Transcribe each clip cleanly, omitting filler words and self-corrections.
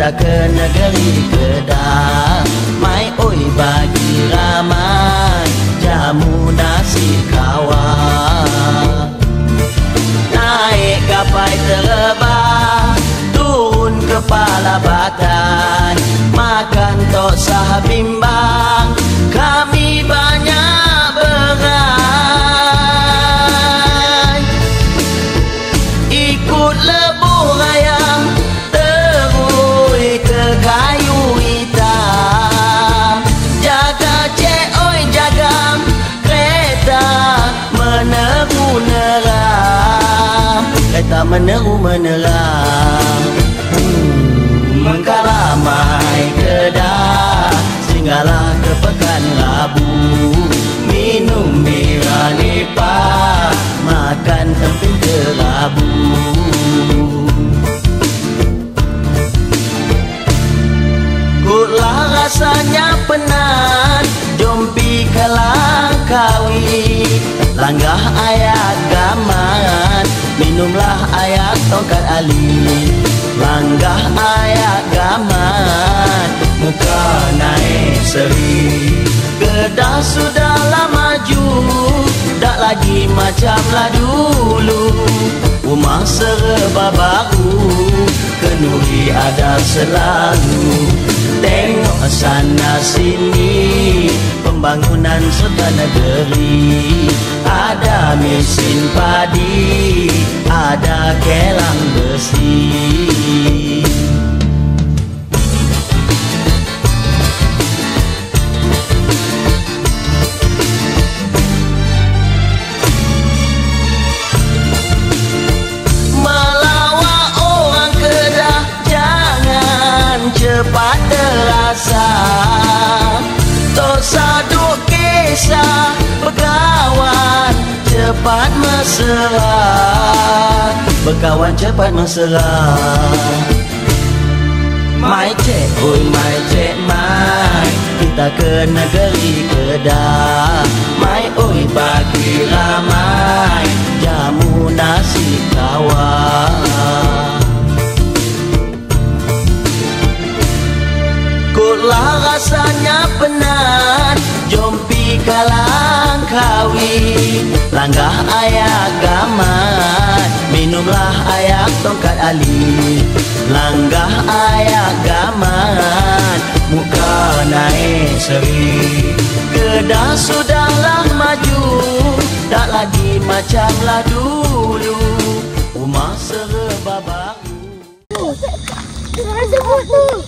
kita ke negeri Kedah. Mai oi bagi ramai jamu nasi kawah. Naik gapai terbang, turun kepala batai, makan tok sah bimbang, kami banyak berai. Ikut lebuh rayam, terui ke kayu hitam. Jaga cek oi jagam, kereta meneru-neram, kereta meneru-meneram. Mengkalamai Kedah, singgahlah ke Pekan Rabu, minum bira nipah, makan temping kerabu. Kutlah rasanya penat, jom pi ke Langkawi, langgah ayat gaman, minumlah ayat tongkat ali. Langgah ayat gaman, muka naik seri. Kedah sudahlah maju, tak lagi macamlah dulu. Rumah serba baru, kenduri ada selalu. Tengok sana sini, pembangunan serta negeri. Ada mesin padi, ada kelang besi. Melawat orang Kedah, jangan cepat terasa. Tok saduk kisah berkawan, cepat mesra. Berkawan cepat mesra. Mai cek, oi mai cek mai, kita ke negeri Kedah. Mai oi bagi ramai jamu nasi kawah. Kutlah rasanya penat, jom pi ke Langkawi, langgah ayat gaman, minumlah ayat tongkat ali. Langgah ayat gaman, muka naik seri. Kedah sudahlah maju, tak lagi macamlah dulu. Rumah serba baru. Sarah sebut tu.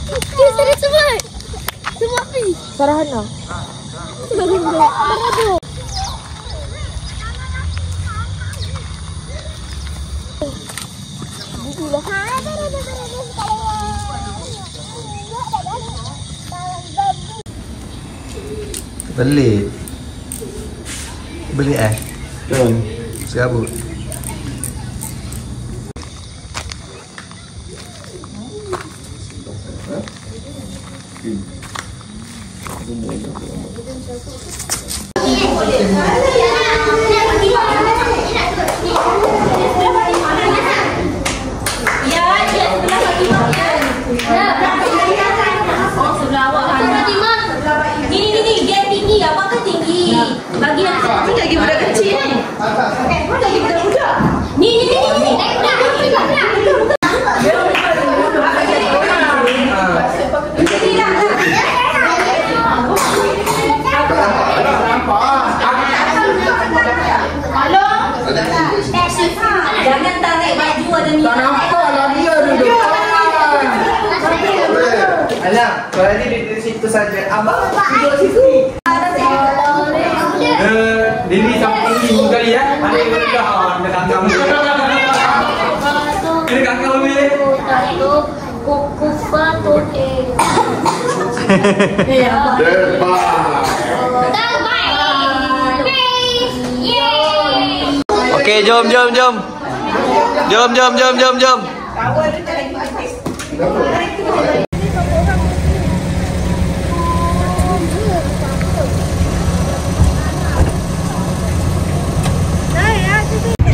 Sarah sebut. Sebut pi. Sarahana. Beradu. Bukulah. Beli serabut. Bagi yang lagi budak kecil ni. Lagi budak-budak. Ni. Jangan tarik baju ada ni. Tak nampak lah dia duduk. Anak, kalau ni di situ saja. Abang duduk situ. Dini sampai tinggi kali ya. Ada yang rendah dekat kamu. Ini kat kamu ni. Kuku patut Okey, jom.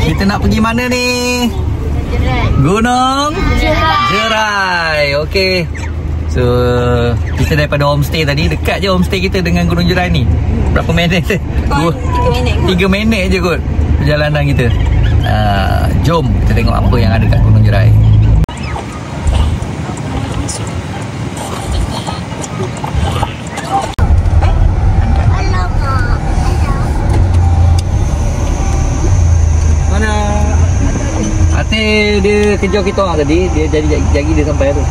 Kita nak pergi mana ni? Gunung Jerai. Okey. So kita daripada homestay tadi, dekat je homestay kita dengan Gunung Jerai ni. Berapa minit? 3 minit je kot perjalanan kita. Jom kita tengok apa yang ada kat Gunung Jerai. Mana? Atik dia kejar kita orang tadi, dia jadi dia sampai tu.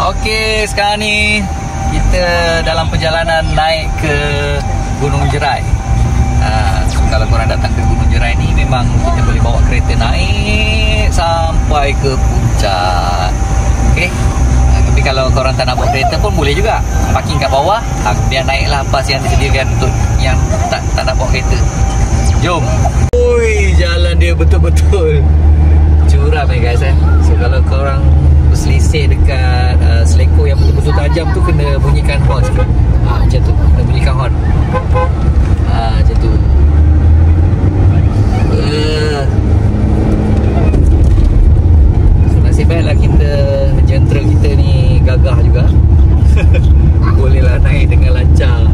Okey, sekarang ni kita dalam perjalanan naik ke Gunung Jerai. So kalau korang datang ke Gunung Jerai ni, memang kita boleh bawa kereta naik sampai ke puncak. Okey. Tapi kalau korang tak nak bawa kereta pun boleh juga. Parking kat bawah, biar naiklah bas yang disediakan untuk yang tak nak bawa kereta. Jom. Oi, jalan dia betul-betul curam guys . So kalau korang berselisih dekat seleko yang betul-betul tajam tu, kena bunyikan horn sikit. Macam tu, kena bunyikan horn. Macam tu. So nasib baiklah kita, jentera kita ni gagah juga. Bolehlah naik dengan lancar.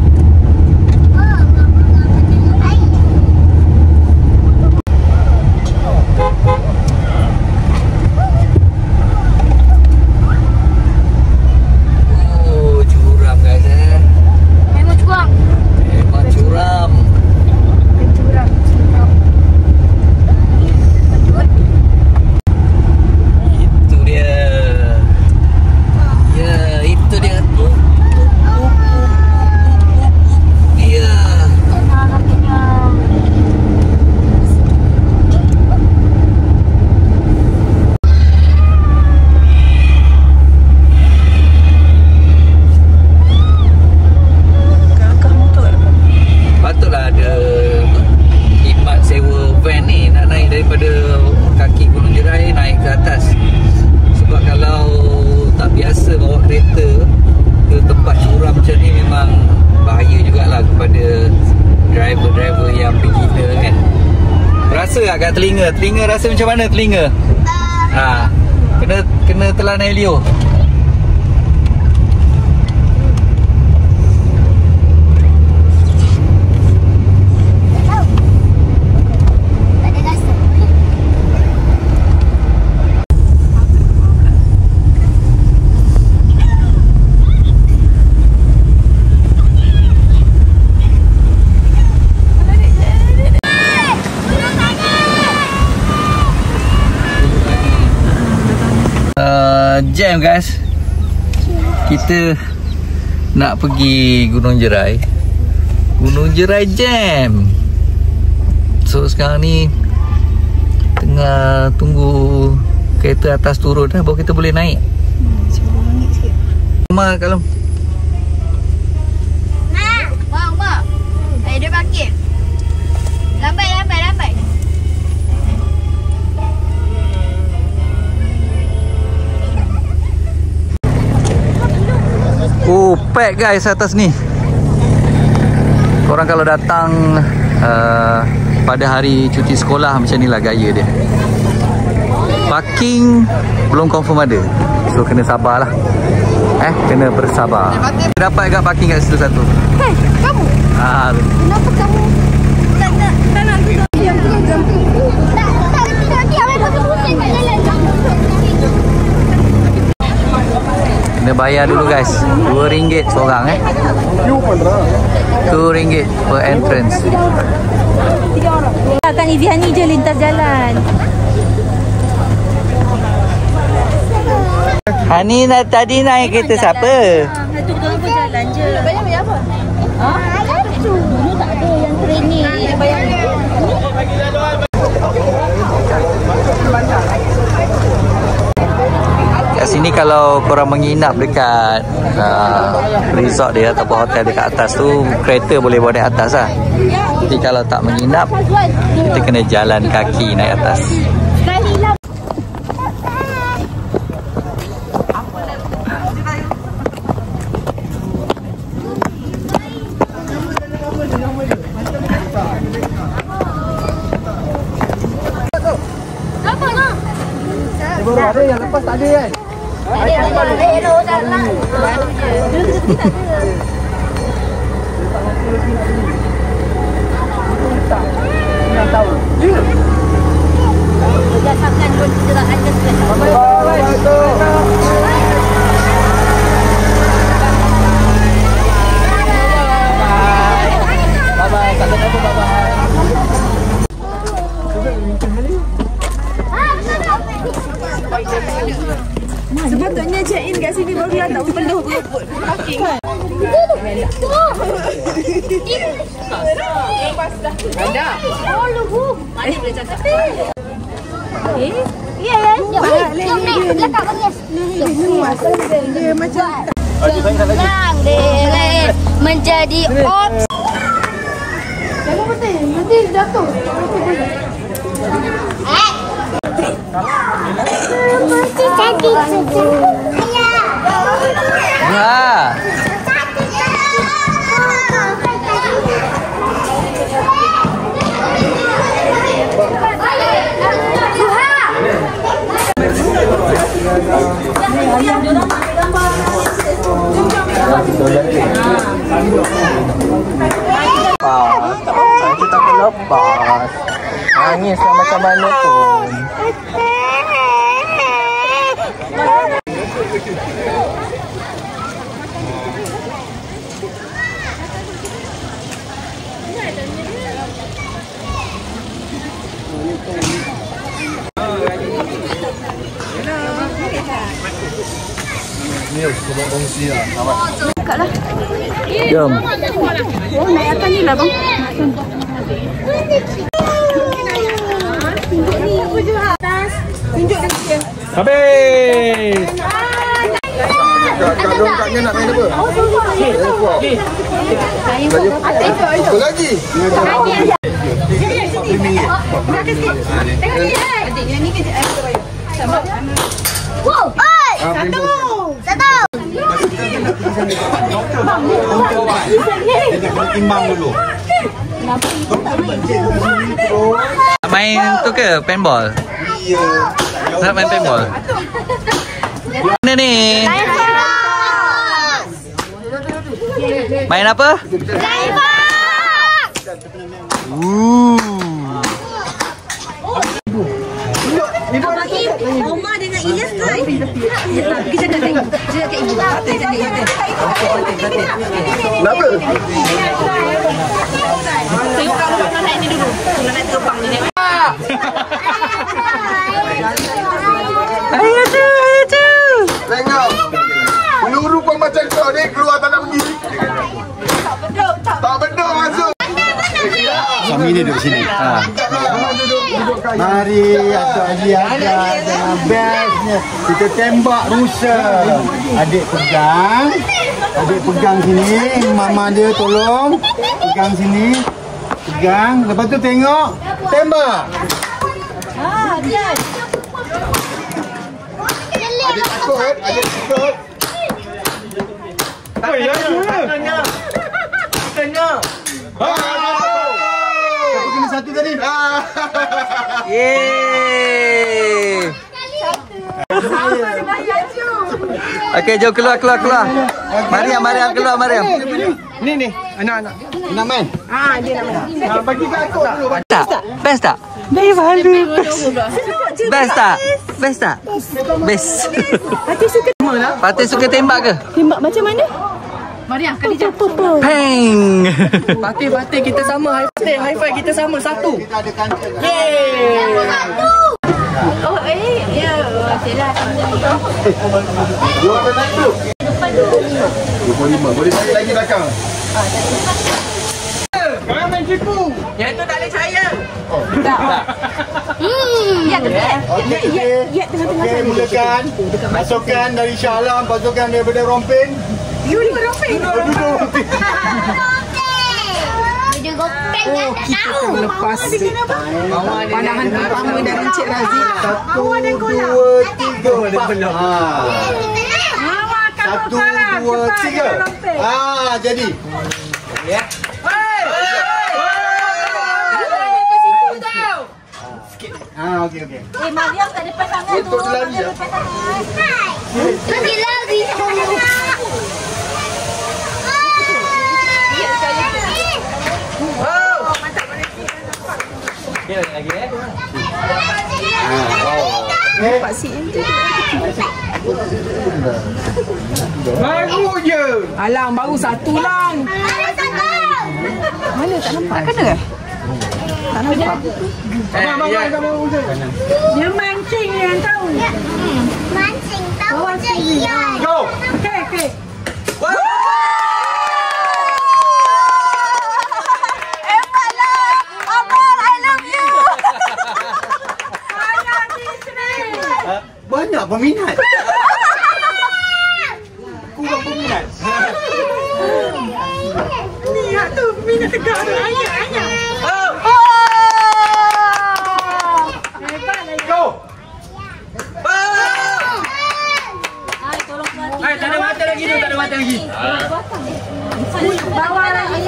Kat telinga rasa macam mana telinga? Kena telan air liur. Jam guys. Kita nak pergi Gunung Jerai. Gunung Jerai jam. So sekarang ni tengah tunggu kereta atas turun baru kita boleh naik. Mak kalau Mak. Dia parkir. Lambat. pack guys atas ni. Korang kalau datang pada hari cuti sekolah macam ni lah gaya dia. Parking belum confirm ada, so kena sabar lah. Kena bersabar. Dapat kat parking kat situ satu. Hei, kamu? Kenapa kamu tak nak duduk? Kena bayar dulu guys, RM2 seorang RM2 per entrance. Kan Iziani je lintas jalan. Hani tadi naik kereta siapa? Itu betul-betul jalan je. Bayar apa? Dulu tak ada yang training. Bayar ni. Kat sini kalau korang menginap dekat resort dia ataupun hotel dekat atas tu, kereta boleh bawa naik atas lah. Tapi kalau tak menginap, kita kena jalan kaki naik atas. Ada yang lepas tak ada kan? Hello, jalan. Baru je. Dulu kita tak ada. Tak tahu. Berdasarkan pencerahan kesehatan. Bye-bye. Tak ada apa, bye-bye. Sepatutnya check in kat sini baru tak penuh parking. Ada. Oh, lugu. Mana boleh cakap? Ya, ya. Jom ni, belakang bang. Dia macam senang deh menjadi ops. Jangan betul, nanti jatuh. Masih cantik saja. Wah. Kita akan lepas. Nangis macam mana pun. Ni sebab kongsi lah. Dekatlah. Jom. Oh, naik atas ni lah bang. Tunjuk ni. Tunjuk dia. Habis. Kak Dong kaknya nak main apa? Apa lagi? Adik, yang ni kejap. Wow! Satu! Timbang dulu. Main tu ke paintball? Nak main paintball? Mana ni? Main apa? Oma dengan Ilyas tu. Kita dah tengok. Dia kat ibu. Kenapa? Tengok kalau nak naik ni dulu. Nak naik terbang ni. Ayo tu. Tengok. Peluru pun macam kau ni keluar tak nak pergi. Tak bedok masuk. Kami ni duduk sini. Mari Atuk Haji Azhar dengan bestnya kita tembak rusa. Adik pegang sini, mama dia tolong pegang sini, pegang. Lepas tu tengok, tembak. Dia. Adik takut. Oh ya, katanya. Aku kena satu tadi. Yeay. Okey, jom keluar. Mariam keluar. Ni anak-anak. Nak main? Dia nak main. Bagi kat aku dulu. Best tak? Best tak? Best. Fatih suka tembak ke? Tembak macam mana? Mariam, kali jatuh. Peng. Fatih kita sama. High five kita sama. Satu. Kita ada kancil. Yeay. Oh, ya. Okeylah. Dua ada naik tu. 25. Boleh naik lagi belakang. Jangan main tipu. Yang tu tak boleh percaya. Ya, dekat. Ya, tengah-tengah. Okey, mulakan. Pasukan dari Shah Alam, pasukan daripada Rompin. You ni rompeng. Duduk. Dia gopeng tak tahu. Lepas pandangan pertama dari Encik Razif. 1, 2, 3, 4. 1, 2, 3. Jadi. Ya. okey. Mariam tak depan sangat tu. Betul lari ya. Lagi lari. Okey lagi Pak Sik tu. Baru je. Alang baru satu lang. Mana tak nampak kena ke? Tak nampak. Dia mancing yang tahu. Mancing tahu je ikan. Go. Okey. Banyak peminat. Kurang peminat. Lihat tu minat tegak tu ayah. Go. Ai tolong buat. Hai, tak ada mata lagi tu, tak ada mata lagi. Bawa lagi.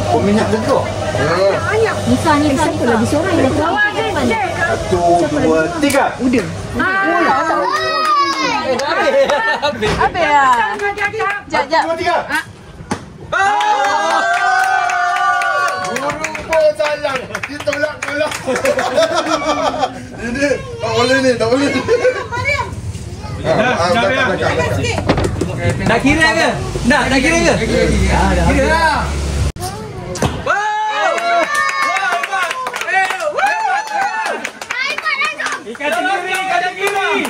Peminat tegak. Nisa lagi seorang yang bawa dia. 1, 2, 3. Udah. Apa ya? Jap. 1, 2, 3. Guru pun salah. Dia tolak. Ini tak boleh ni. Nak kira ke? Nak kira ke? Kira lah. Ikan kiri.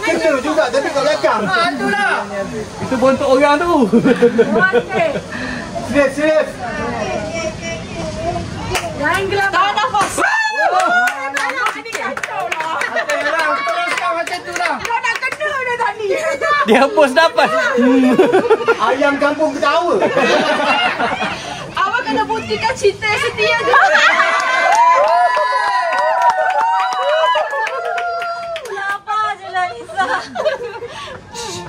Kena juga tapi kat belakang. Itulah. Itu bontok orang tu. Serius. Jangan gelap. Tahan nafas. Teruskan macam tu lah. Kau nak kena dah tadi. Dia hapus dapat. Ayam kampung ketawa. Awak kena buktikan cinta setia tu. Sabar je lah Nisa.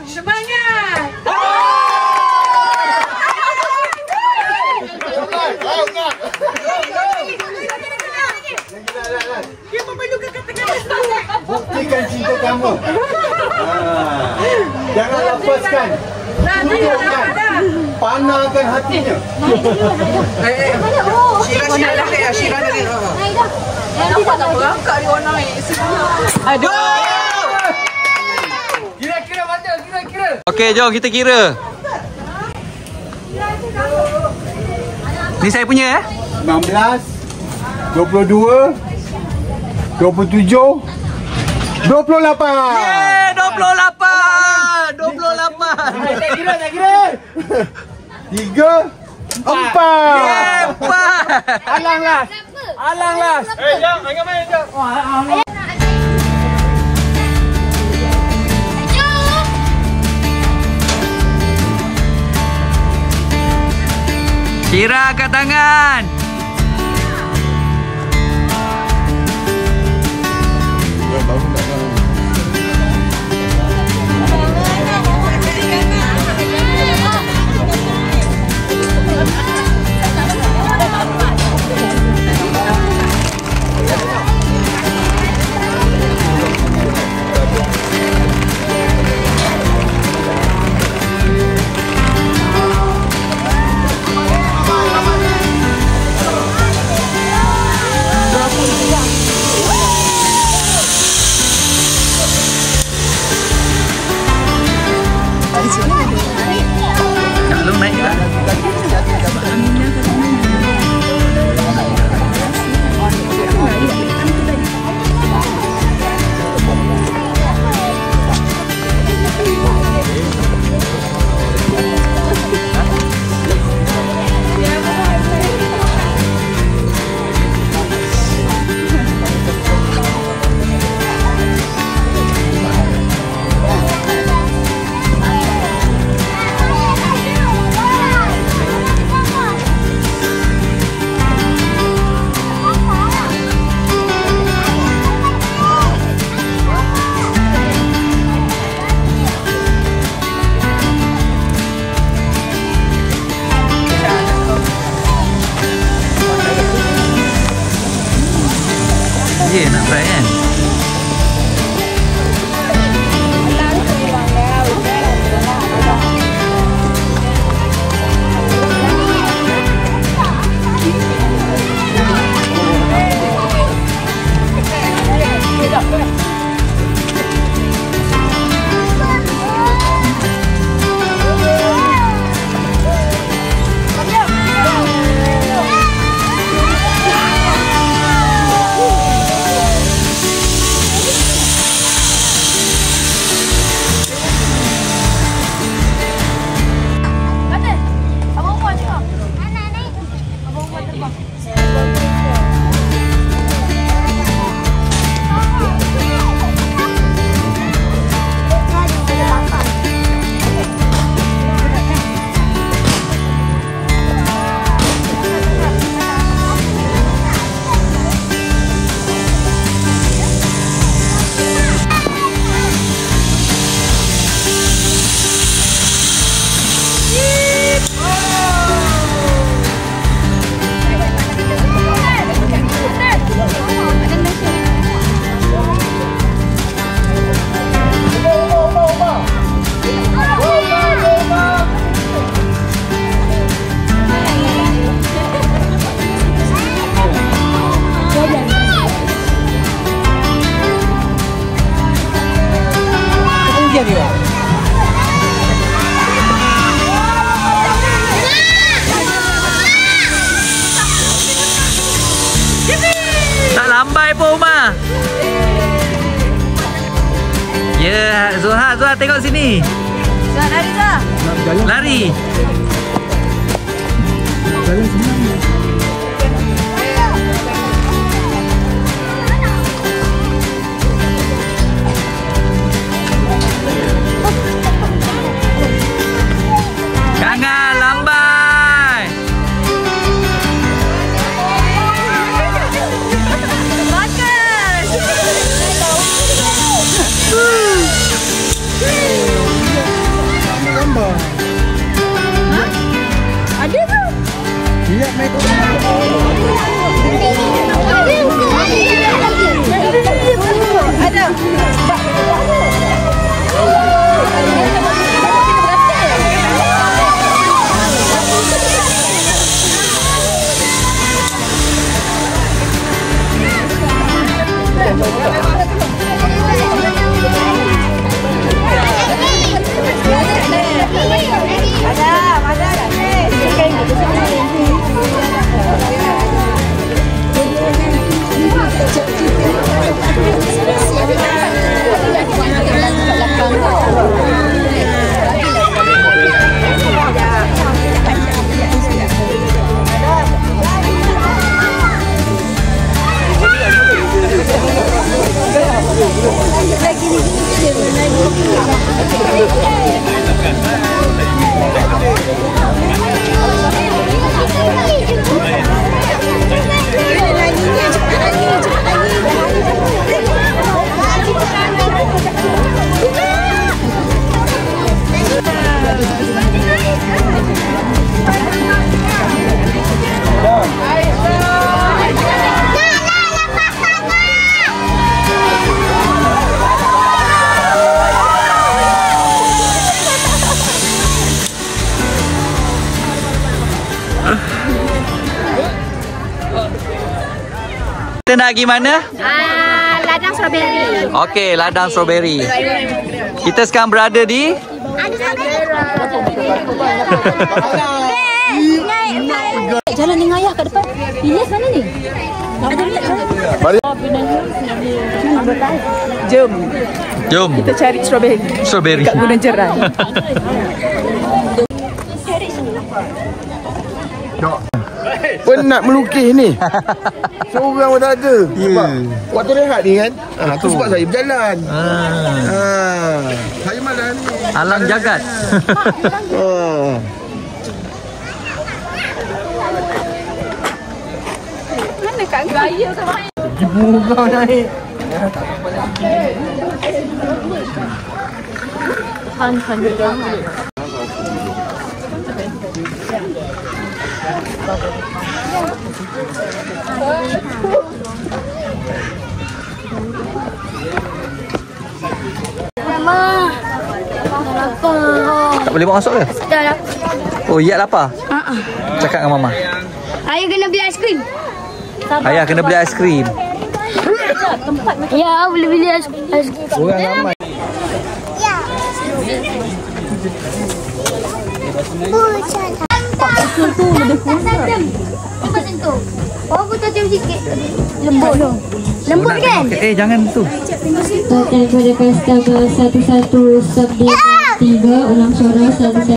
Semangat. Dia memerlukan kata-kata. Buktikan cinta kamu. Jangan lepaskan. Tunjukkan. Panahkan hatinya. Syirah lagi. Nampak tak berangkat dia orang naik. Aduh. Kira mata, kira. Okey, jom kita kira. Ni saya punya 19, 22, 27, 28. Yeay, 28. 28. Tak kira. 3, 4. Yeay, 4. Alang las. Jom, angkat main jom. Syirah angkat tangan. Zah, tengok sini. Zah, lari Zah. Lari. Jangan lambai. Ada tu. Lihat naik. Ada. Kita nak pergi mana? Ladang strawberry. Okey, ladang strawberry. Kita sekarang berada di Jalan dengan ayah kat depan. Ilyas mana ni? Ada lihat jalan. Jom. Jom. Kita cari strawberry. Strawberry. Kat Gunung Jerai. Penat melukis ni. Seorang pun tak ada. Sebab waktu rehat ni kan. Tu sebab saya berjalan. Saya malas ni. Alang jagat. Mana kat gaya sama ni? Ibu kau naik. Han juga. Mama. Tak boleh bawa masuk ke? Dah lah. Oh, Iyat lapar? Cakap dengan Mama. Ayah kena beli aiskrim. Ayah kena beli aiskrim. Ya, boleh beli aiskrim. Orang ramai. Betul tu lebih kurang. Apa sentuh? Oh, betul sikit. Lembut dong. Lembut kan? Jangan tu. Daripada Customer 1193 ulang suara 11.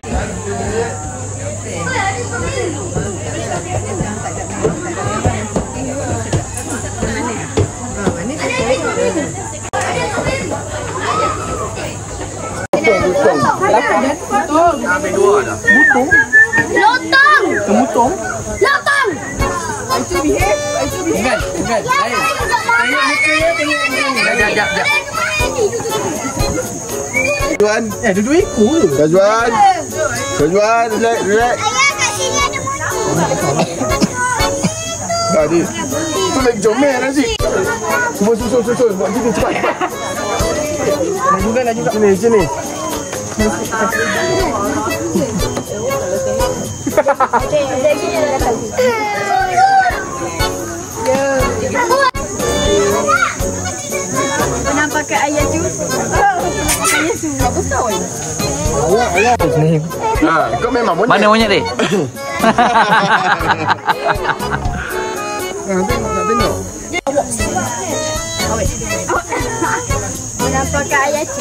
Ambil dua dah. Lotong. Kemutong. Lotong. Ingat. Sekejap. Juan. Duduk ikut ke? Juan. Relax. Ayah kat sini ada motor. Tadi. Tu lagi comel Razik. Semua susul. Buat sini cepat. Laju kan. Sini. Pernah pakai ayah tu? Ayah tu. Ayah. Sini. Kau memang monyet. Mana monyet ni? Tengok. Pernah pakai ayah tu?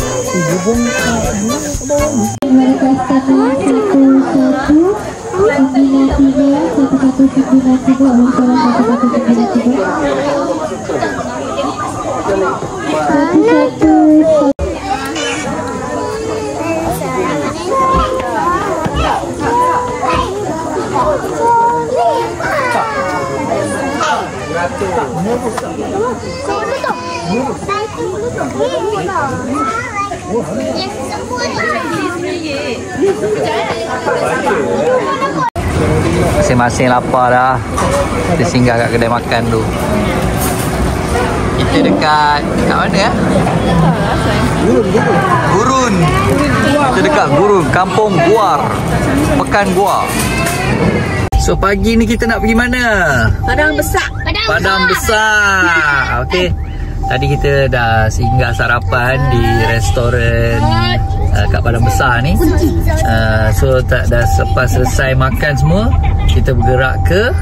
Masing-masing lapar dah. Kita singgah kat kedai makan tu. Kita dekat mana ya? Gurun. Kita dekat Gurun, Kampung Guar, Pekan Guar. So pagi ni kita nak pergi mana? Padang Besar. Padang Besar. Okey. Tadi kita dah singgah sarapan di restoran kat Padang Besar ni. So dah selepas selesai makan semua, kita bergerak ke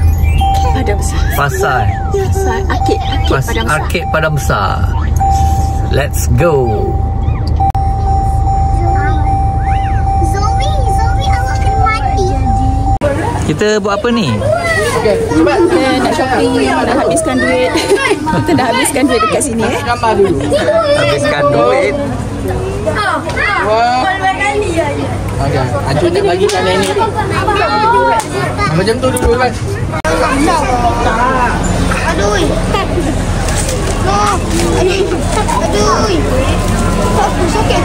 Padang Besar. Pasar. Arkid Padang Besar. Let's go. Kita buat apa ni? Kita nak shopping, nak habiskan duit. Kita dah habiskan duit dekat sini. Habiskan duit. Okey, Acun nak bagi kat nenek. Macam tu dulu kan. Aduh. Sakit.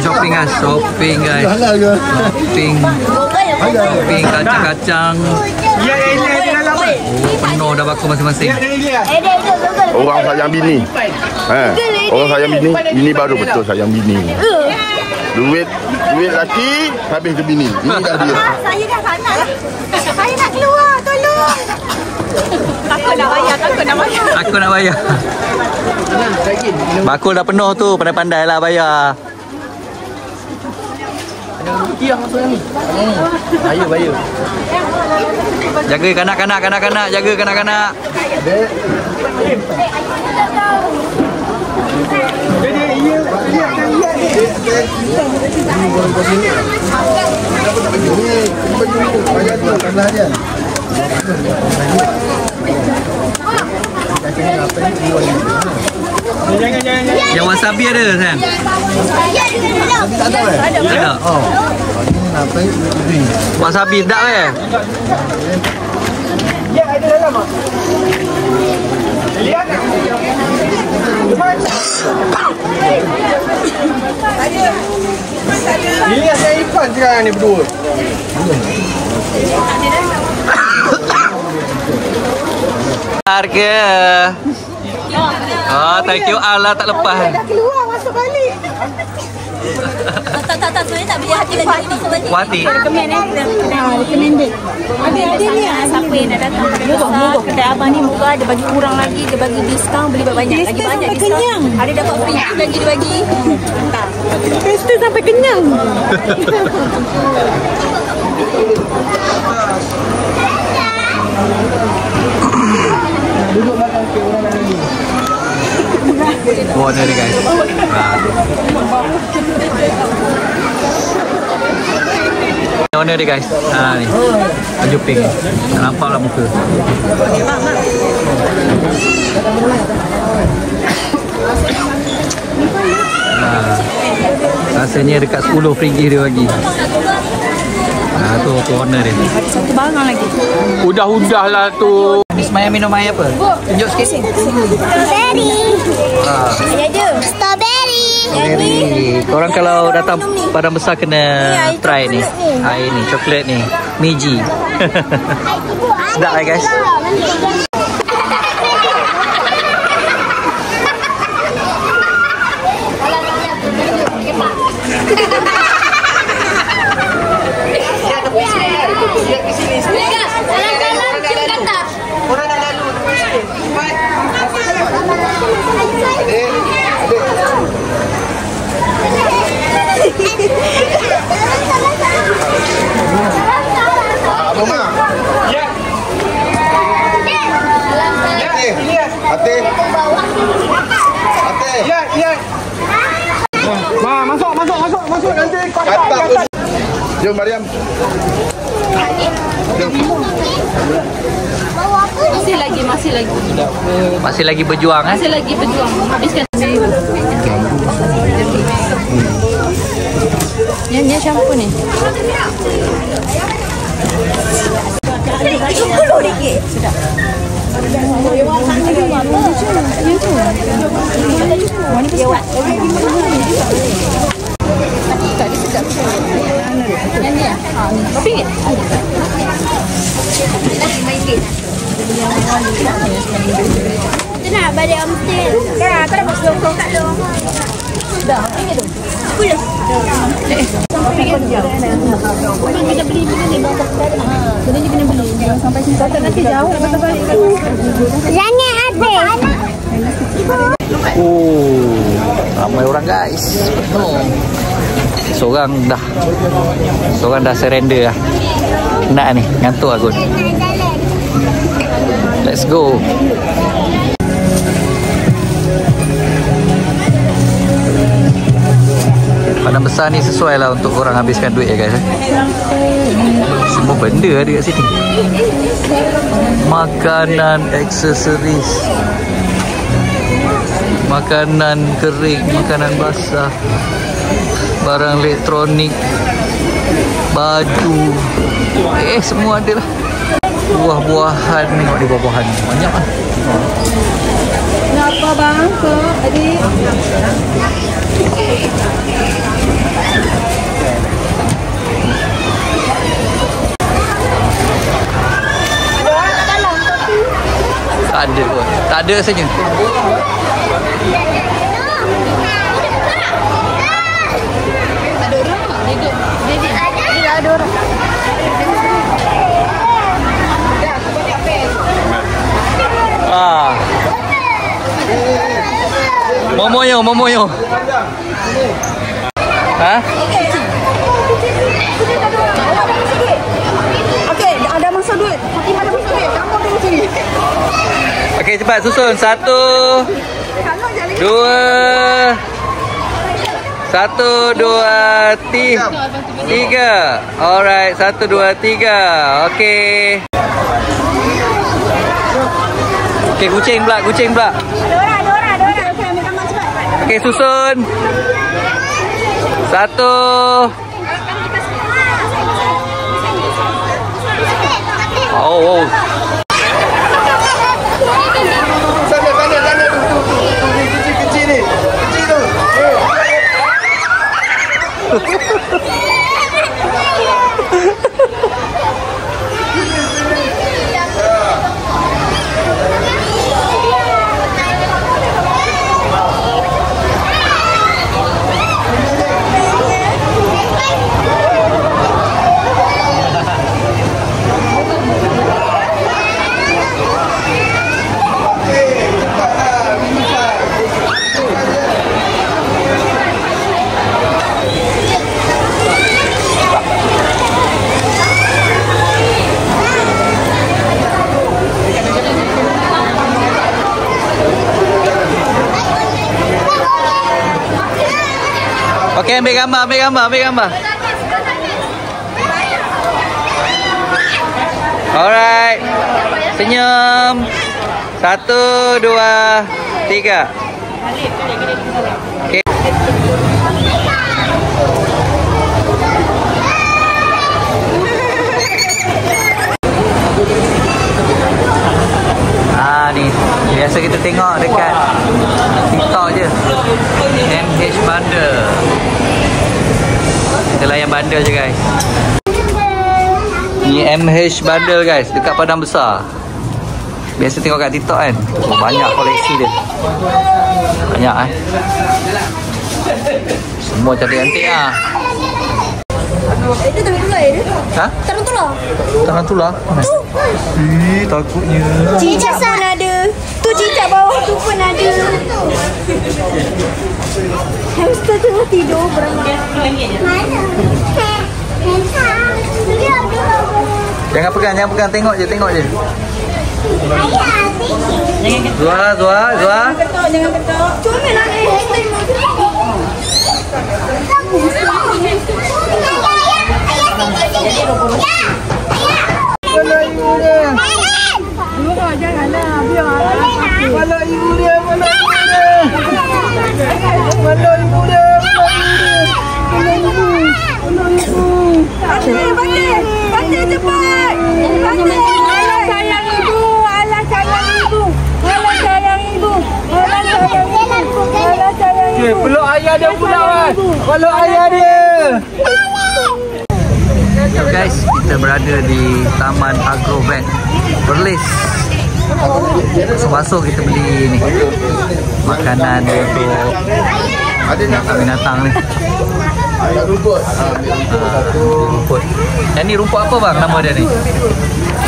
Shopping guys. Shopping kacang-kacang. Penuh dah bakul masing-masing. Orang sayang bini. Orang sayang bini. Bini baru betul sayang bini. Duit laki habis ke bini. Ini dah dia. Saya dah sangat. Saya nak keluar, tolong. Takut nak bayar. Aku nak bayar. Bakul dah penuh tu, pandai-pandai lah bayar. Rupiah masuk ni. Bayar. Jaga kanak-kanak, jaga kanak-kanak. Yang wasabi ada sayang? Ada. Wasabi tak ke? Ya, ada dalam ah. Lihat. Ini saya ikut sekarang ni berdua. Harga. Oh, thank you Allah tak lepas. Dah keluar, masuk balik. Tak, sebenarnya tak beli hati lagi. Wati. Recommended. Ada ni siapa yang nak datang kedai abang ni murah, dia bagi kurang lagi, dia bagi diskaun, beli banyak lagi banyak diskaun. Ada dapat free lagi dia bagi. Pesta sampai kenyang. Duduk makan ke orang lagi. Warna ni guys. Warna dia guys. Ni. Baju pink. Tak nampaklah muka. Rasanya dekat RM10 dia bagi. Tu warna dia. Ada satu barang lagi. Udah lah tu. Ismail minum air apa? Tunjuk sikit. Strawberry. Ada je. Strawberry. Korang kalau datang Padang Besar kena try ni. Air ni, coklat ni. Meiji. Sedap guys. Abang Mak. Ya. masuk nanti kotak. Jom Mariam. Jom. Masih lagi berjuang eh? Masih lagi berjuang. Habiskan. Yang shampoo ni. RM10 sudah. Yang ni ya? RM5. Itu nak balik omstil. Kan, kau dah masuk kat lu. Dah, RM5 tu. Aku dah. Kita beli ni bang sekarang. Jadi dia kena beli. Sampai sini tak nanti jauh kita balik. Jangan habis. Oh, ramai orang guys. Penuh. Seorang dah surrender lah. Nak ni, ngantuk aku. Let's go. Padang besar ni sesuai lah untuk orang habiskan duit ya guys. Semua benda ada kat sini. Makanan, aksesoris, makanan kering, makanan basah, barang elektronik, baju, semua ada lah. Buah-buahan, tengok dia buah-buahan banyak lah. Kenapa bang? So, adik. Tak ada pun. Tak ada saja. Ada orang tak? Dia ada orang. Momoyo. Ha? Okey, ada masa duit. Hakim ada masa duit. Kamu tunggu sini. Okey, cepat susun. 1 2 1 2 3. Alright, 1 2 3. Okey. Okey, kucing pula. Ada orang. Okey, ambil gambar cepat. Okey, susun. 1. Oh. Sana kecil ni. Kecil tu. Okey, ambil gambar. Alright. Senyum. 1 2 3. Okey. Ni biasa kita tengok dekat TikTok je. MH Bundle. Kita layan bundle je guys. Ni MH Bundle guys, dekat Padang Besar. Biasa tengok kat TikTok kan. Banyak koleksi dia. Banyak Semua cantik-cantik lah. Itu tarantula ya? Ha? Tarantula? Takutnya. Cicak pun ada. Tu cicak bawah tu pun ada. Hamster tengah tidur berenang. Mana? Jangan pegang. Tengok je. Zua. Jangan ketok. Comel lah ni. Mana ibu dia? Janganlah, biar. Mana ibu dia? Mana ibu dia? Mana ibu dia? Mana ibu? Mana ibu? Patih cepat. Patih. Alah sayang ibu. Alah sayang ibu. Alah sayang ibu. Alah sayang ibu. Alah sayang ibu. Peluk ayah dia pula kan? Peluk ayah dia. So guys, kita berada di Taman Agrovet Perlis. Sebasuh kita beli ni makanan untuk binatang ni. Rumput. Rumput. Yang ni rumput apa bang nama dia ni?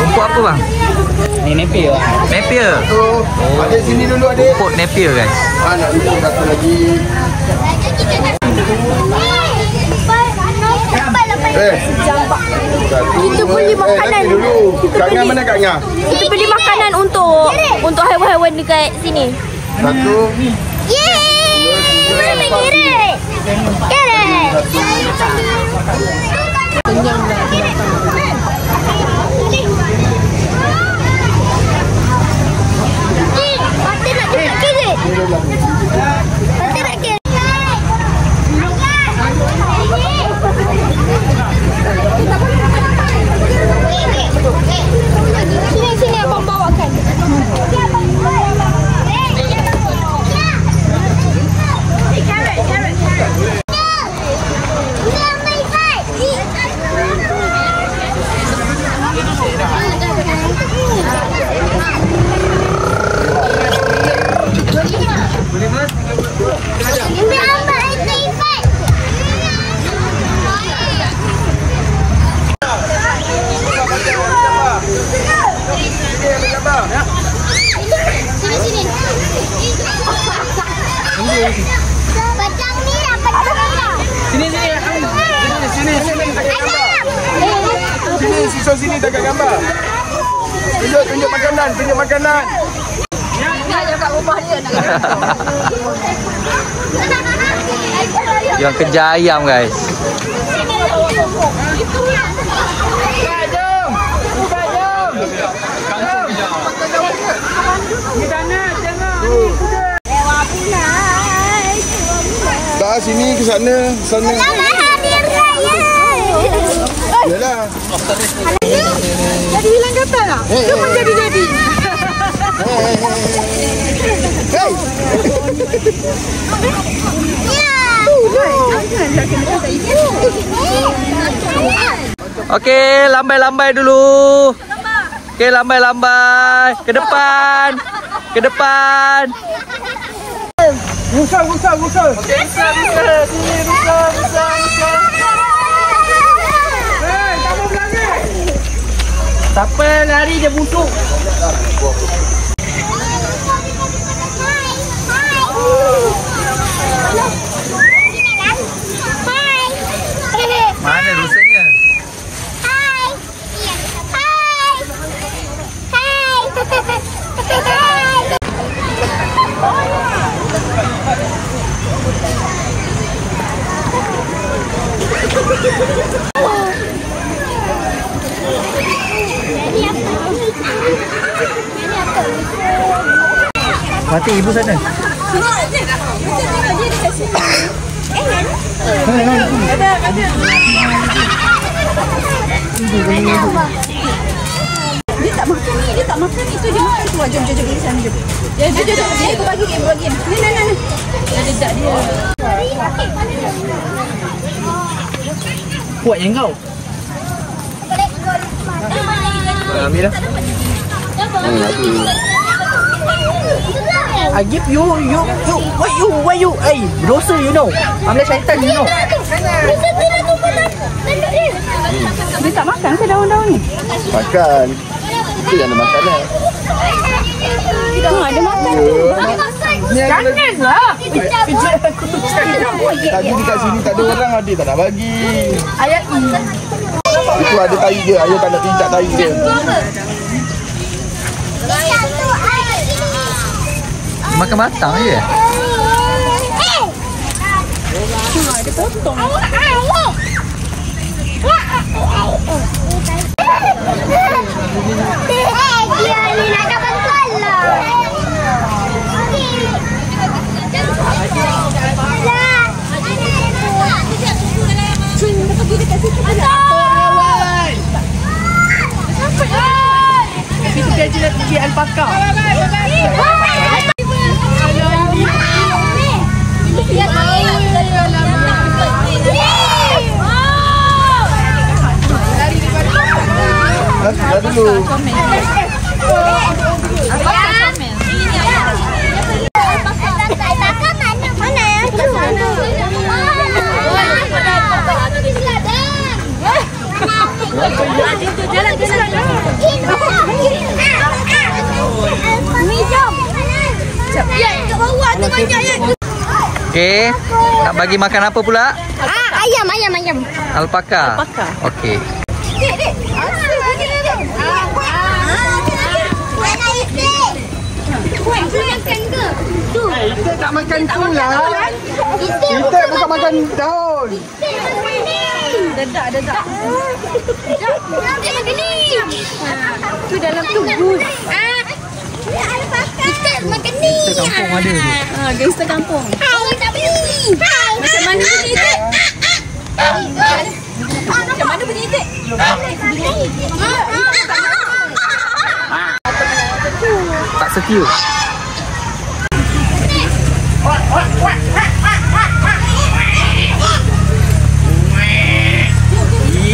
Rumput apa bang? Ni Napier. Napier. Oh. Adik sini dulu adik. Rumput Napier guys. Nak rumput satu lagi. Kita beli makanan. Dulu. Kak Ngah mana Kak Ngah? Kita beli makanan untuk haiwan-haiwan dekat sini. Satu. Yeay! Boleh mengirit. Keret. Patih nak kirit. Patih nak kirit. Sini abang bawakan. Siswa sini tak kat gambar. Tunjuk makanan, tunjuk makanan. Yang kejar ayam guys. Tak sini ke sana, sana. Yalah. Jadi hilang kata tak? Dia pun jadi. Hey. Okey, lambai-lambai dulu. Okey, lambai-lambai. Ke depan. Ke depan. Rusa. Okey, rusa. Sini rusa. Kamu belakang. Siapa lari dia busuk. Mana rusanya? Mati ibu sana. Dia tak makan ni, dia tak makan itu dia makan tu. Jom pergi sana jom. Jom. Aku bagi. Ni. Ada jejak dia. Kuat yang kau. Ambil dah. I give you, why you, hey, dosa you know. Ambil syaitan you know. Dia tak makan ke daun-daun ni? Makan. Itu yang ada makanan. Ada makan tu. Janganlah. Tadi dekat sini tak ada orang, adik tak nak bagi. Ayat ni. Itu ada tahi dia, ayah tak nak pincak tahi dia. Makan batang je. Dia potong. Dia ni nak dapat kolam. Kita kerja nak pergi alpaka. Dah dulu. Mana ya? Ke sana. Jalan ke sana. Ni jom. Ya, kat bawah tu banyak ya. Okey, nak bagi makan apa pula? Ayam. Alpaka. Okey. Dek. Mana itik? Kuih makan ke? Tu. Itik tak makan tu lah. Itik Bukan makan daun. Dedak. Dia makan ni. Tu dalam tu bus. Itik makan ni. Kita kampung ada tu. Gangster kampung. Hai, tak beli. Hai. Macam mana bunyi itik? Macam mana bunyi itik? Tak setia.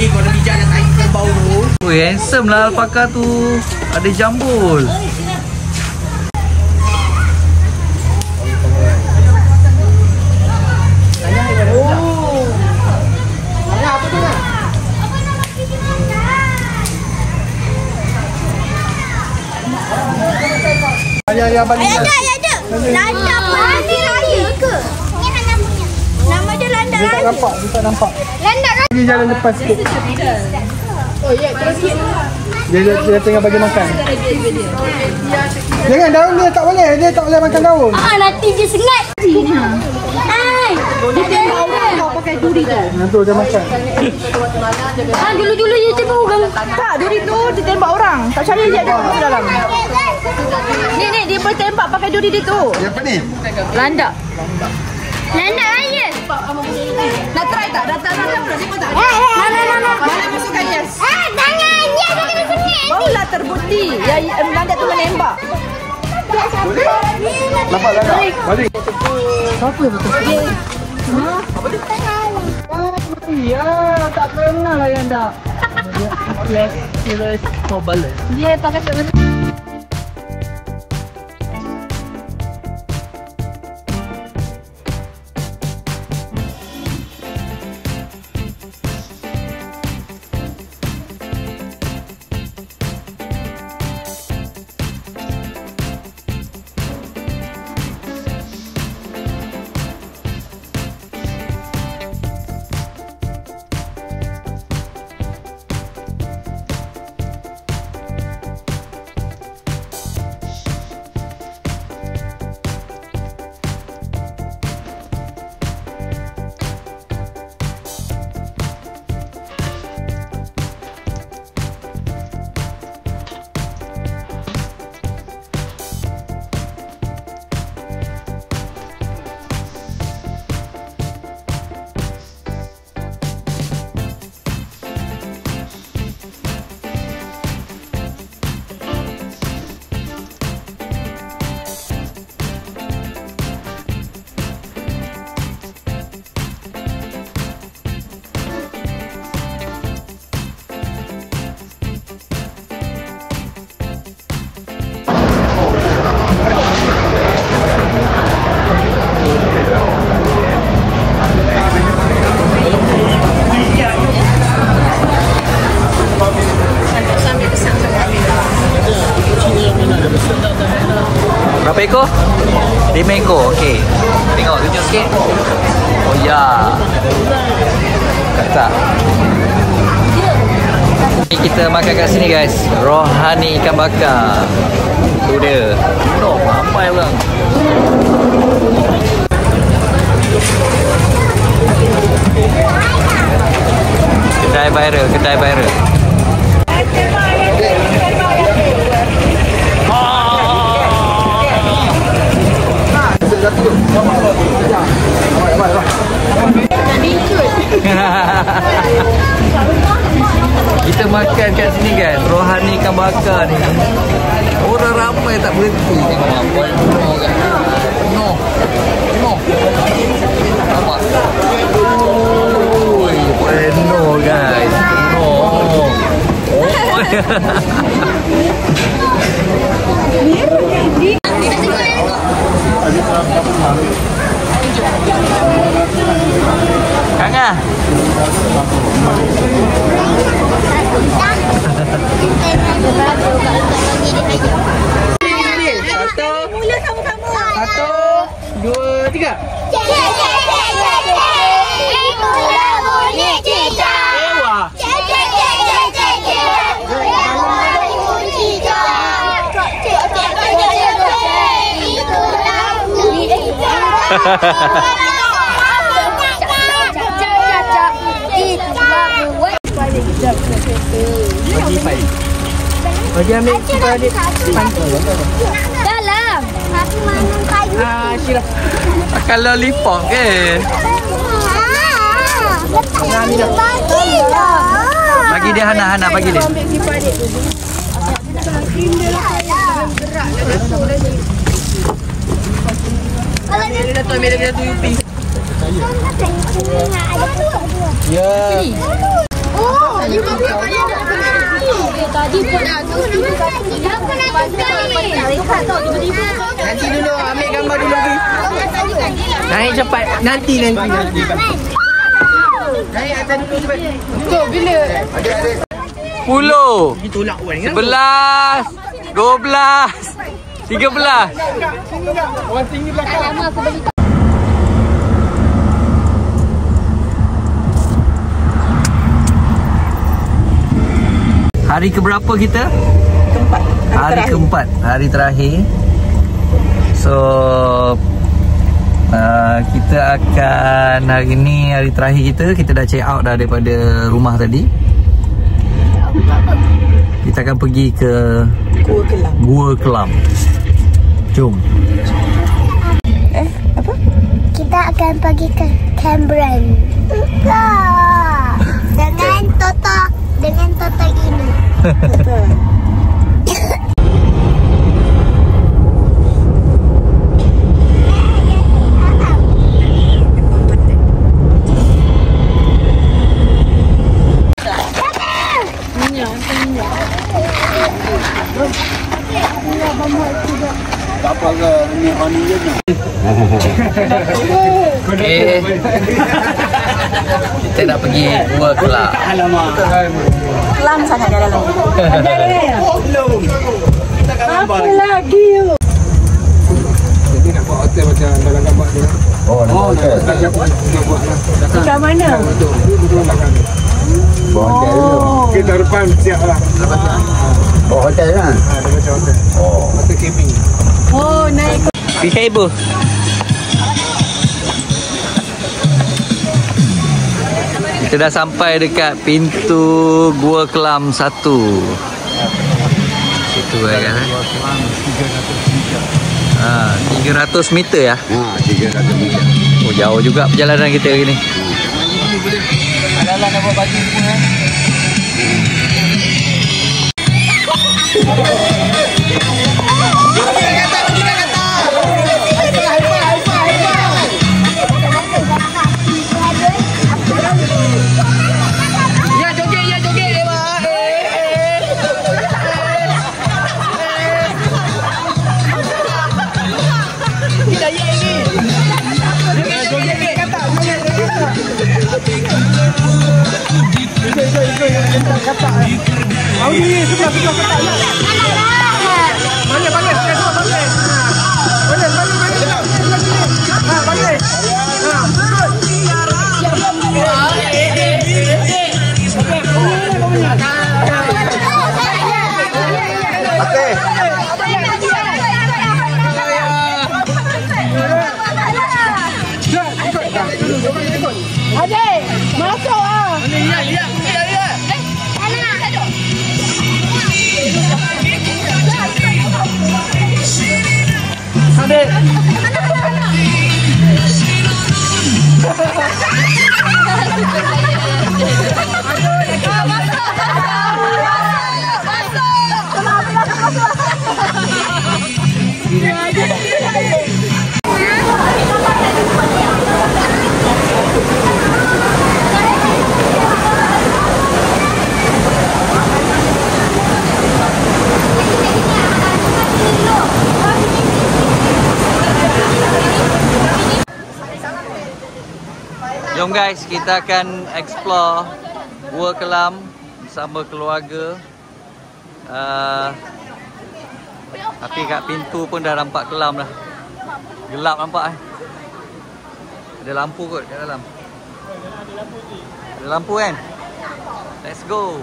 Kau dah bijak nak tarik ke bau tu. Weh, handsome lah alpaka tu. Ada jambul. Ya, balik. Ada. Landa pagi raya ke? Ni Hana punya. Nama dia Landa Dia tak Raya. nampak. Landa Raya. Pergi jalan lepas sikit. Dia tengah bagi makan. Jangan daun dia tak boleh. Dia tak boleh makan daun. Nanti dia sengat. Hai. Dia tembak orang kau pakai duri tu. Tu dia makan. Dulu-dulu dia tembak orang. Tak, duri tu dia tembak orang. Tak cari dia ada di dalam. Ni dia boleh tembak pakai duri dia tu. Apa ni? Landa. Landa Raya. Nak try tak? Datang pula dia pun tak. Mana masukkan yes. Jangan. Dia kena sengat. Barulah terbukti yang Landa tu menembak. Nampak tak? Balik. Siapa yang betul? Ya, tak pernah lah yang dah. Serius, mau balas. Dia pakai macam Berapa ekor? 5 ekor, okey. Tengok, tunjuk sikit. Oh ya. Kata. Ni kita makan kat sini guys. Rohani ikan bakar. Tu dia. No, ramai orang. Kedai viral. Kita makan kat sini guys, rohani ikan bakar ni. Orang ramai tak berhenti. Tengok apa penuh kan. Penuh. Nampak? Oi, penuh guys. Penuh. Kanga. Satu, dua, tiga. Itulah bunyi cicak. Bagi ambil kita adik dalam. Aku mainan kayu. Syirah. Makan lollipop ke? Bagi dia Hana, bagi dia. Dia dah tu ambil dia tu Yupi. Ya. Oh, you kan tadi pun aku nak Nanti dulu ambil gambar dulu. Naik cepat. Nanti. Naik atas dulu cepat. Betul bila? 10, Ditolak wan kan? 11, 12, 13. Orang tinggi belakang. lama aku beli. Hari keberapa kita? Keempat. Hari keempat, hari terakhir. So kita akan hari ni hari terakhir kita dah check out dah daripada rumah tadi. Kita akan pergi ke Gua Kelam. Jom. Apa? Kita akan pergi ke Cameron. Dengan Toto ini. Okay. Kita nak pergi Gua Kelam. Kelam sangat dalam. Belum. Apa lagi? Jadi nak buat hotel macam dalam gambar tu. Oh, hotel. Dekat mana? Kita depan siap lah. Oh, hotel kan? Dia macam hotel. Hotel camping. Oh, naik. Pisah ibu. Kita dah sampai dekat pintu Gua Kelam 1. Itu kan. 300 meter ya? 300 meter. Oh, jauh juga perjalanan kita hari ni. Alah nak buat baju semua. Adik, masuk ah. Lihat. Adik. Jom guys, kita akan explore Gua Kelam bersama keluarga. Tapi kat pintu pun dah nampak kelam dah. Gelap nampak Ada lampu kot kat dalam. Ada lampu kan? Let's go.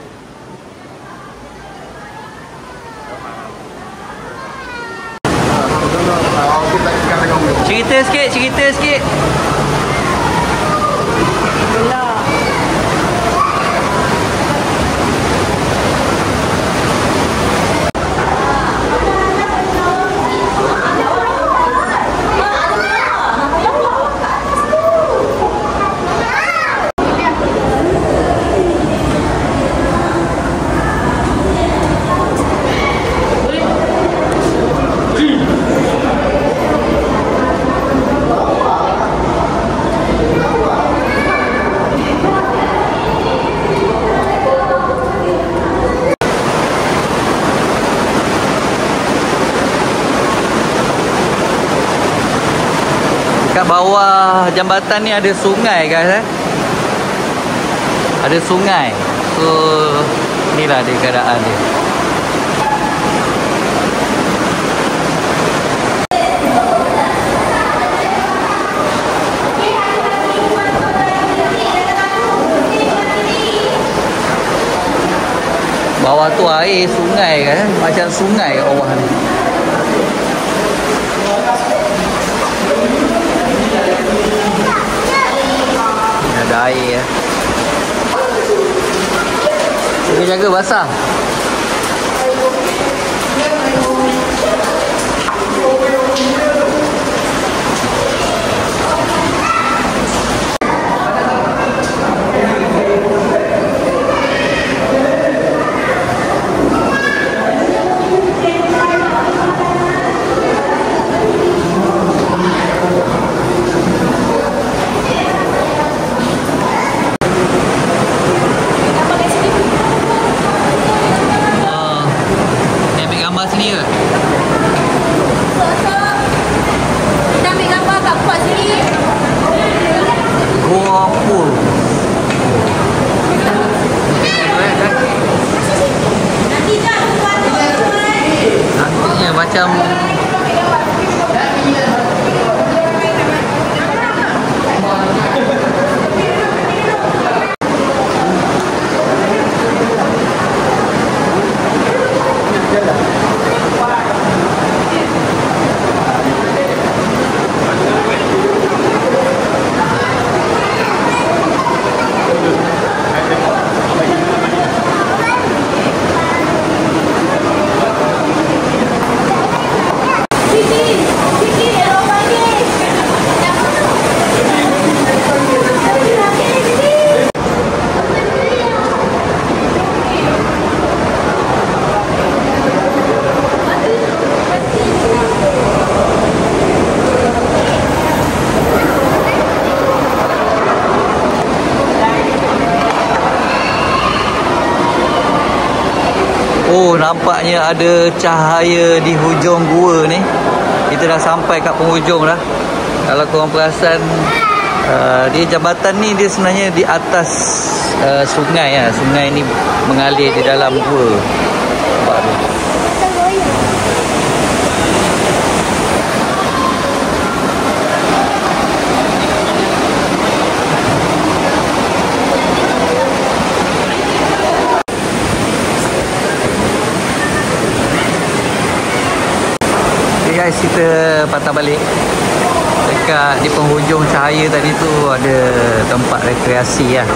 Cerita sikit. Kat bawah jambatan ni ada sungai guys. Ada sungai. So inilah dia keadaan dia. Bawah tu air sungai kan, macam sungai kat bawah ni. Ada air ya. Jaga basah. Macam nampaknya ada cahaya di hujung gua ni. Kita dah sampai kat penghujung dah. Kalau korang perasan, dia jambatan ni dia sebenarnya di atas sungai ya. Sungai ni mengalir di dalam gua. Nampak tu. Guys, kita patah balik. Dekat di penghujung cahaya tadi tu ada tempat rekreasi lah.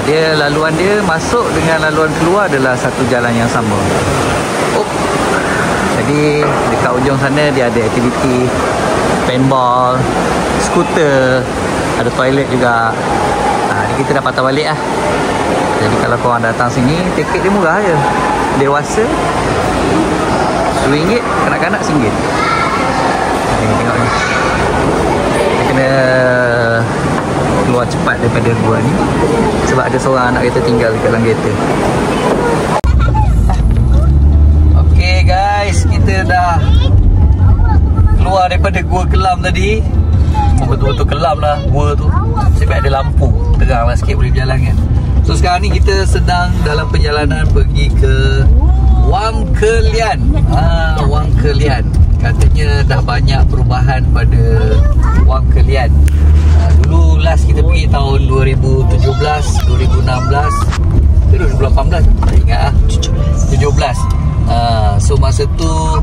Dia laluan dia masuk dengan laluan keluar adalah satu jalan yang sama. Jadi dekat ujung sana dia ada aktiviti paintball, skuter, ada toilet juga. Jadi kita dah patah balik lah. Jadi kalau korang datang sini, tiket dia murah je. Dewasa RM2, kanak-kanak RM1. Tengok ni. Kita kena keluar cepat daripada gua ni sebab ada seorang anak kita tinggal dekat dalam kereta. Okay guys, kita dah keluar daripada Gua Kelam tadi. Betul-betul kelam lah gua tu. Nasib baik ada lampu, terang lah sikit boleh berjalan kan. So sekarang ni kita sedang dalam perjalanan pergi ke Wang Kelian. Wang Kelian. Katanya dah banyak perubahan pada Wang Kelian. Dulu last kita pergi tahun 2017, 2016 ke 2018, tak ingat lah. 17. So masa tu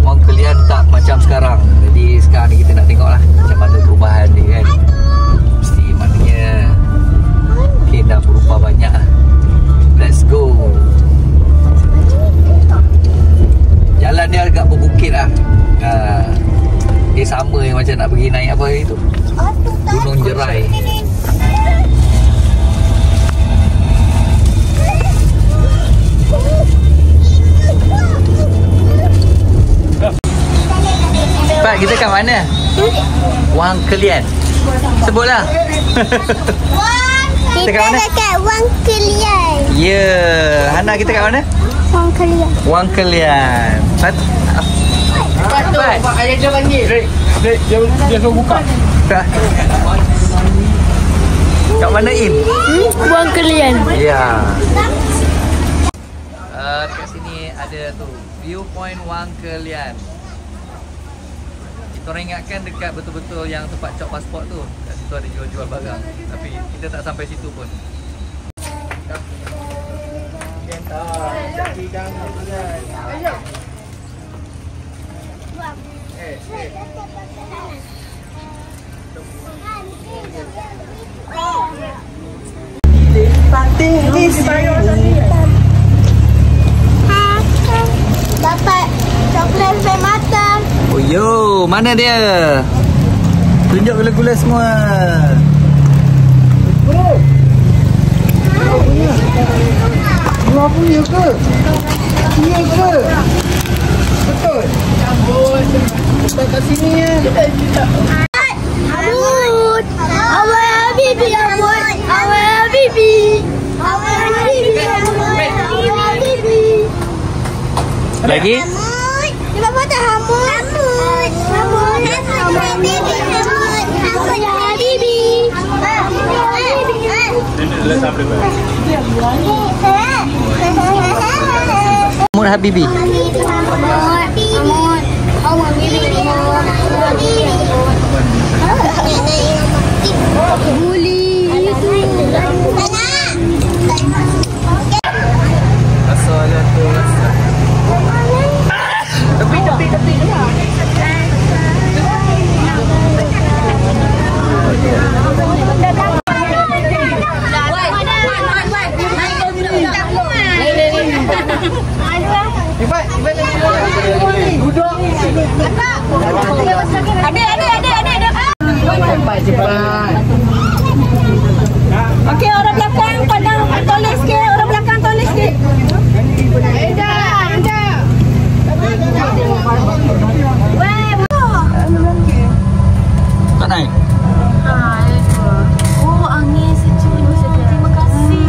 Wang Kelian tak macam sekarang. Jadi sekarang ni kita nak tengok lah macam mana perubahan dia kan. Mesti maknanya mungkin dah berubah banyak lah. Let's go. Jalan dia agak berbukit lah. Dia sama yang macam nak pergi naik apa itu, Gunung Jerai. Pak, kita kat mana? Wang Kelian. Sebutlah. Kita dekat Wang Kelian. Ya, Hana kita kat mana? Wang Kelian. Wang Kelian. Pak, ada dia panggil. Dek, dia suruh buka. Kat mana Im? Wang Kelian. Ya. Dekat sini ada tu Viewpoint Wang Kelian. Kita orang ingatkan dekat betul-betul yang tempat cop pasport tu. Kat situ ada jual-jual barang. Tapi kita tak sampai situ pun. Dapat coklat sampai matang. Oh yo, mana dia? Tunjuk gula-gula semua. Dua punya ke? Iya ke? Betul? Betul kat sini ya. Hamud. Awal Habibi Hamud. Awal Habibi. Awal Habibi Hamud. Awal Habibi. Lagi? Hamud. Kita foto Hamud. Hamud. Hamud. Hamud Habibi Hamud. Hamud Habibi. Hamud Habibi. Cepat. Okey, orang belakang pandang toleh sikit. Orang belakang toleh sikit. Tak naik? Oh, angin sejuk. Terima kasih.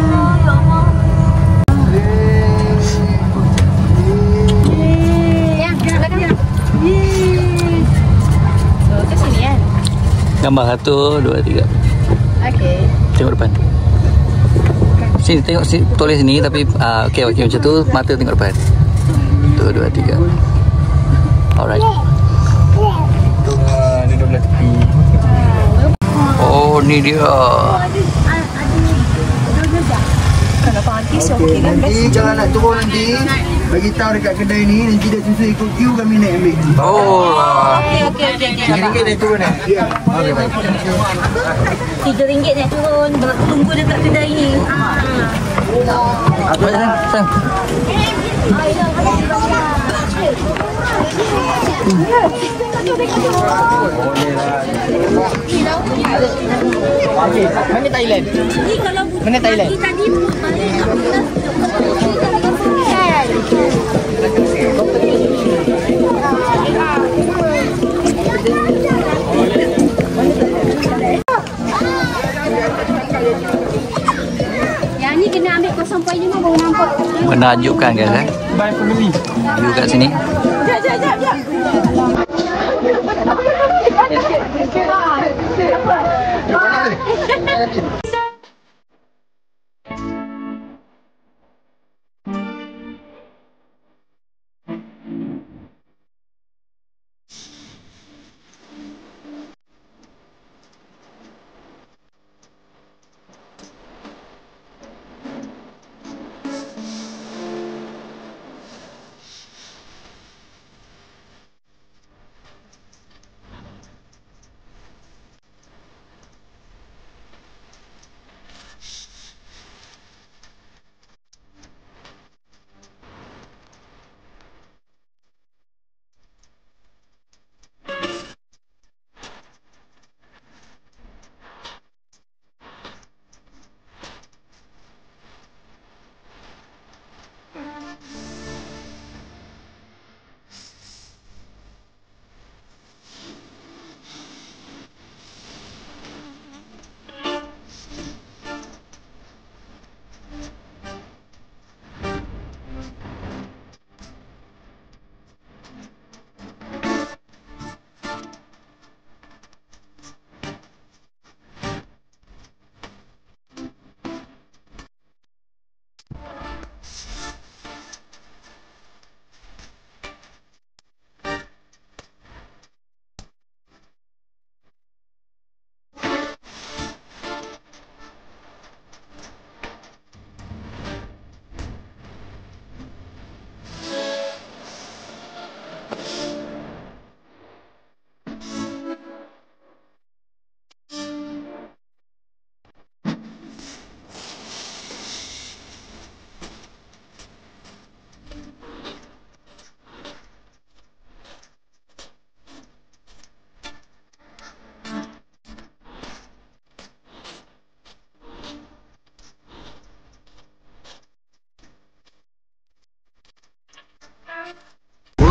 Ya Allah. Ke sini kan? Gambar 1, 2, 3. Okey. Tengok depan. Sini tengok sini, tulis sini tapi okey macam tu, mata tengok depan. 1, 2, 3. Alright. Dia dah belah tepi. Oh, ni dia. Okey, nanti jangan nak turun nanti. Bagi tahu dekat kedai ni, nanti dia susu ikut queue kami naik ambil. Oh. Okey. RM3 naik turun eh? Ya. Okey, baik. RM3 nak turun. Tunggu dekat kedai ni. Apa sayang? Okey, mana Thailand? Ni kalau Mana Thailand? tadi yang ni kena ambil 0.5 baru nampak. Menakjubkan guys eh. Bye family. View kat sini. Jap. yakin.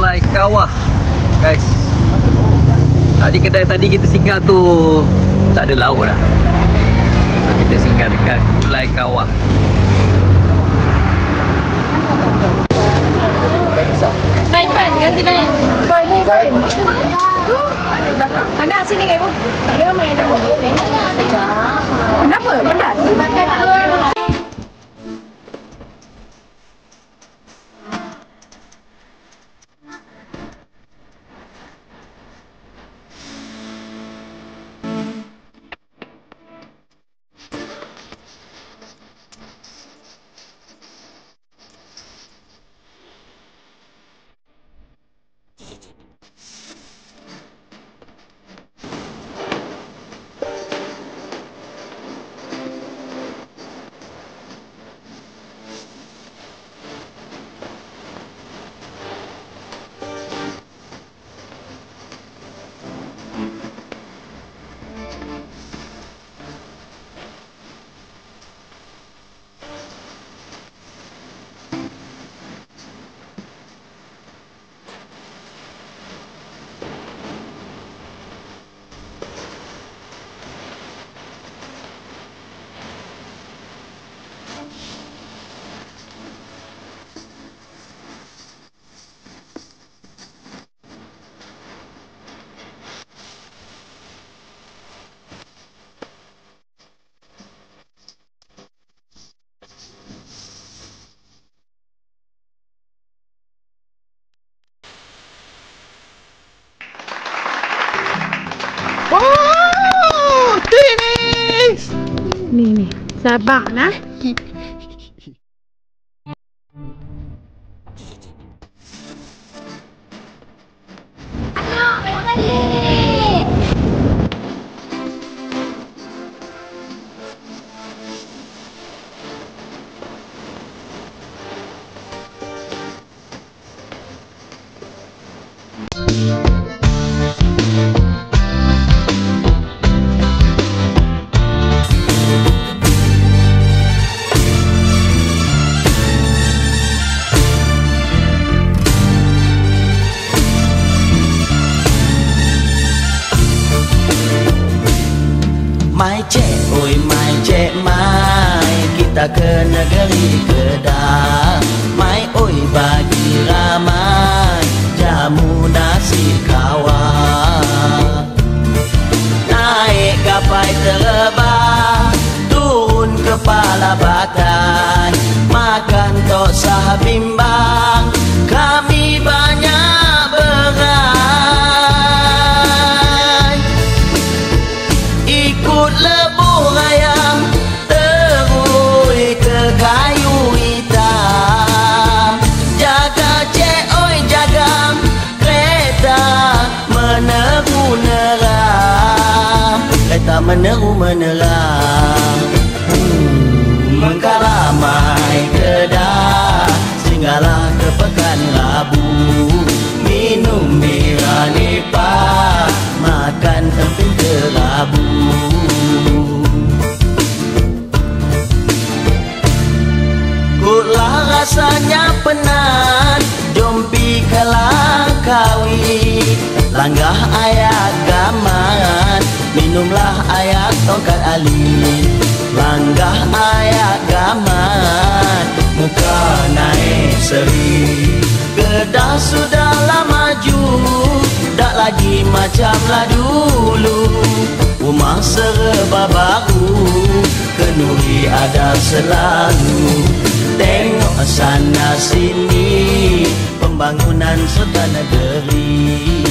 Mulai kawah guys. Tadi kedai tadi kita singgah tu tak ada laut dah. So, kita singgah dekat Mulai Kawah. Naik ganti naik. Naik. Mana sini ibu? Dia main dah. Kenapa? Pedas. Makan. Oh, finish! Ni. Sabar nah. Mai cek, oi mai cek mai, kita ke negeri Kedah. Mai oi bagi ramai, jamu nasi kawah. Naik gapai terbang, kepala batai, makan tok sah bimbang, kami banyak berai. Ikut lebuh ayam terui ke kayu hitam, jaga cek oi jaga kereta meneru-neram, kereta meneru-meneram. Mengkalamai Kedah, singgahlah ke Pekan Rabu, minum bira nipah, makan emping kelabu. Kutlah rasanya penat, jom pi ke Langkawi, langgah ayat gaman, minumlah ayat tongkat alin, langgah ayat gaman, muka naik seri. Kedah sudahlah maju, tak lagi macamlah dulu, rumah serba baru, kenduri ada selalu. Tengok sana sini, pembangunan serta negeri.